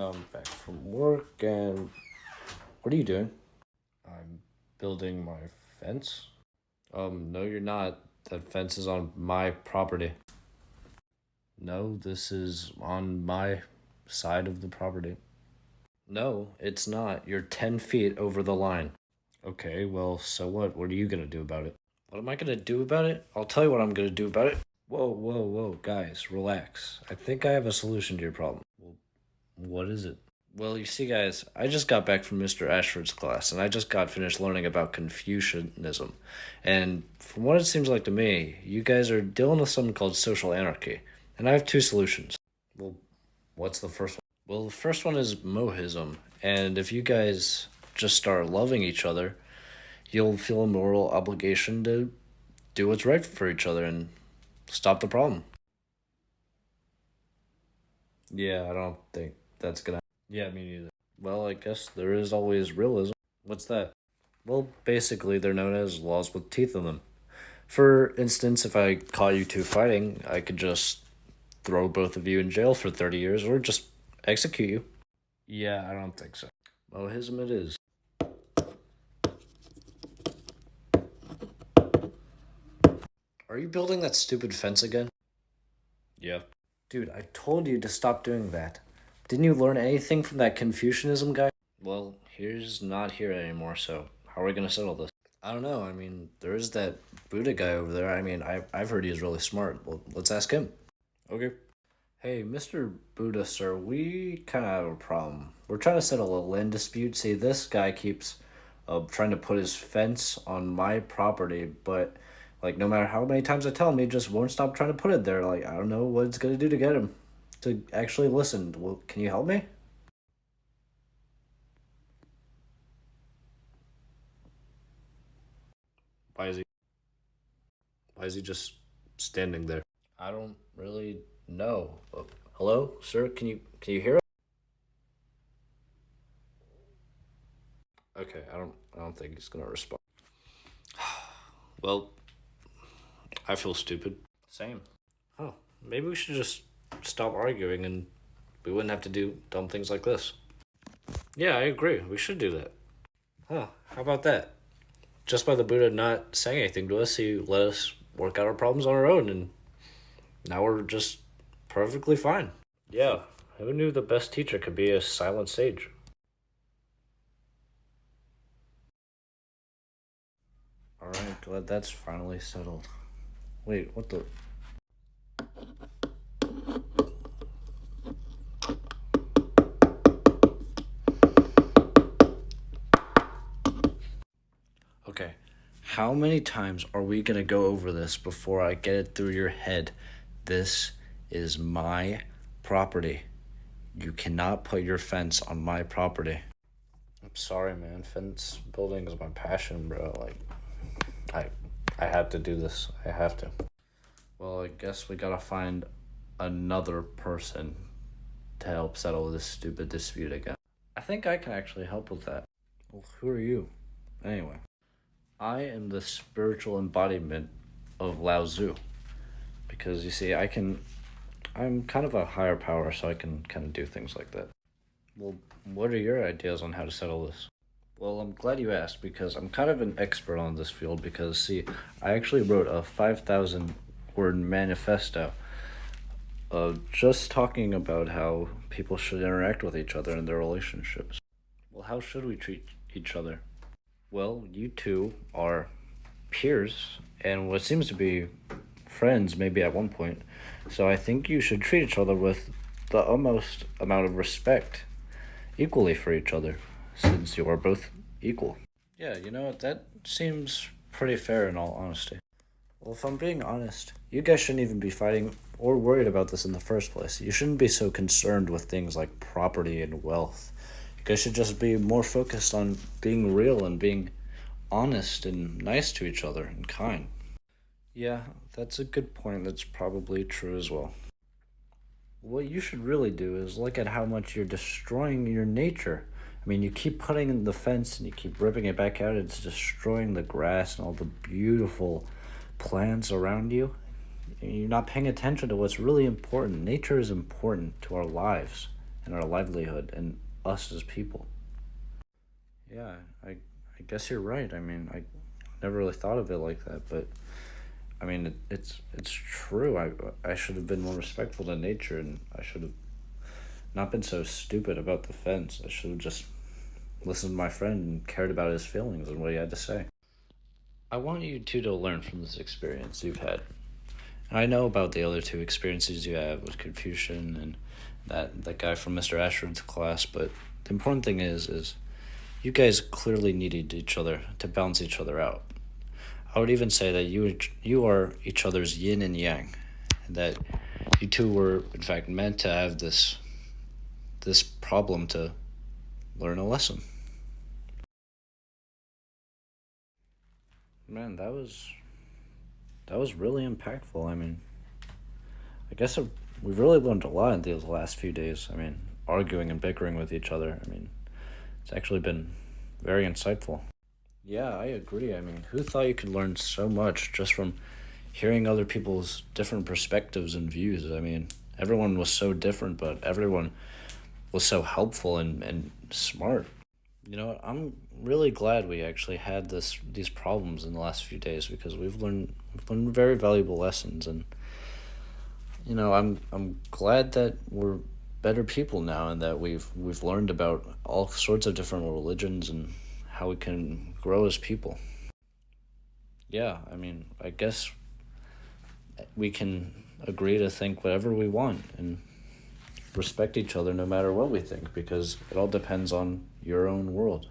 Back from work, and what are you doing? I'm building my fence. No, you're not. That fence is on my property. No, this is on my side of the property. No, it's not. You're 10 feet over the line. Okay, well, so what? What are you gonna do about it? What am I gonna do about it? I'll tell you what I'm gonna do about it. Whoa, whoa, whoa, guys, relax. I think I have a solution to your problem. Well, what is it? Well, you see, guys, I just got back from Mr. Ashford's class, and I just got finished learning about Confucianism. And from what it seems like to me, you guys are dealing with something called social anarchy. And I have two solutions. Well, what's the first one? Well, the first one is mohism. And if you guys just start loving each other, you'll feel a moral obligation to do what's right for each other and stop the problem. Yeah, I don't think that's gonna. Yeah, me neither. Well, I guess there is always realism. What's that? Well, basically, they're known as laws with teeth in them. For instance, if I caught you two fighting, I could just throw both of you in jail for 30 years or just execute you. Yeah, I don't think so. Mohism it is. Are you building that stupid fence again? Yeah. Dude, I told you to stop doing that. Didn't you learn anything from that Confucianism guy? Well, he's not here anymore, so how are we gonna settle this? I don't know. I mean, there is that Buddha guy over there. I mean, I've heard he's really smart. Well, let's ask him. Okay. Hey, Mr. Buddha, sir, we kind of have a problem. We're trying to settle a land dispute. See, this guy keeps trying to put his fence on my property, but like no matter how many times I tell him, he just won't stop trying to put it there. Like I don't know what it's gonna do to get him to actually listen. Well, can you help me? Why is he? Why is he just standing there? I don't really know. Hello, sir. Can you hear us? Okay, I don't think he's gonna respond. Well, I feel stupid. Same. Oh, maybe we should just stop arguing and we wouldn't have to do dumb things like this. Yeah, I agree. We should do that. Huh, how about that? Just by the Buddha not saying anything to us, he let us work out our problems on our own, and now we're just perfectly fine. Yeah, who knew the best teacher could be a silent sage? Alright, glad that's finally settled. Wait, what the? Okay, how many times are we gonna go over this before I get it through your head? This is my property. You cannot put your fence on my property. I'm sorry, man. Fence building is my passion, bro. Like, I, I have to do this. I have to. Well, I guess we gotta find another person to help settle this stupid dispute again. I think I can actually help with that. Well, who are you? Anyway, I am the spiritual embodiment of Lao Tzu. Because you see, I'm kind of a higher power, so I can kind of do things like that. Well, what are your ideas on how to settle this? Well, I'm glad you asked because I'm kind of an expert on this field because, see, I actually wrote a 5,000 word manifesto just talking about how people should interact with each other in their relationships. Well, how should we treat each other? Well, you two are peers and what seems to be friends, maybe at one point. So I think you should treat each other with the utmost amount of respect, equally for each other, since you are both equal. Yeah, you know what? That seems pretty fair in all honesty. Well, if I'm being honest, you guys shouldn't even be fighting or worried about this in the first place. You shouldn't be so concerned with things like property and wealth. You guys should just be more focused on being real and being honest and nice to each other and kind. Yeah, that's a good point. That's probably true as well. What you should really do is look at how much you're destroying your nature. I mean, you keep putting in the fence and you keep ripping it back out. It's destroying the grass and all the beautiful plants around you. And you're not paying attention to what's really important. Nature is important to our lives. and our livelihood and us as people. Yeah, I guess you're right. I mean, I never really thought of it like that, but I mean, it's true. I should have been more respectful to nature, and I should have not been so stupid about the fence. I should have just listened to my friend and cared about his feelings and what he had to say. I want you two to learn from this experience you've had. And I know about the other two experiences you have with Confucian and that guy from Mr. Ashford's class, but the important thing is you guys clearly needed each other to balance each other out. I would even say that you are each other's yin and yang, that you two were in fact meant to have this problem to learn a lesson. Man, that was really impactful. I mean, I guess we've really learned a lot in these last few days. I mean, arguing and bickering with each other. I mean, it's actually been very insightful. Yeah, I agree. I mean, who thought you could learn so much just from hearing other people's different perspectives and views? I mean, everyone was so different, but everyone was so helpful and smart. You know, I'm really glad we actually had these problems in the last few days because we've learned very valuable lessons, and I'm glad that we're better people now and that we've learned about all sorts of different religions and how we can grow as people. Yeah, I mean, I guess we can agree to think whatever we want and respect each other no matter what we think because it all depends on your own world.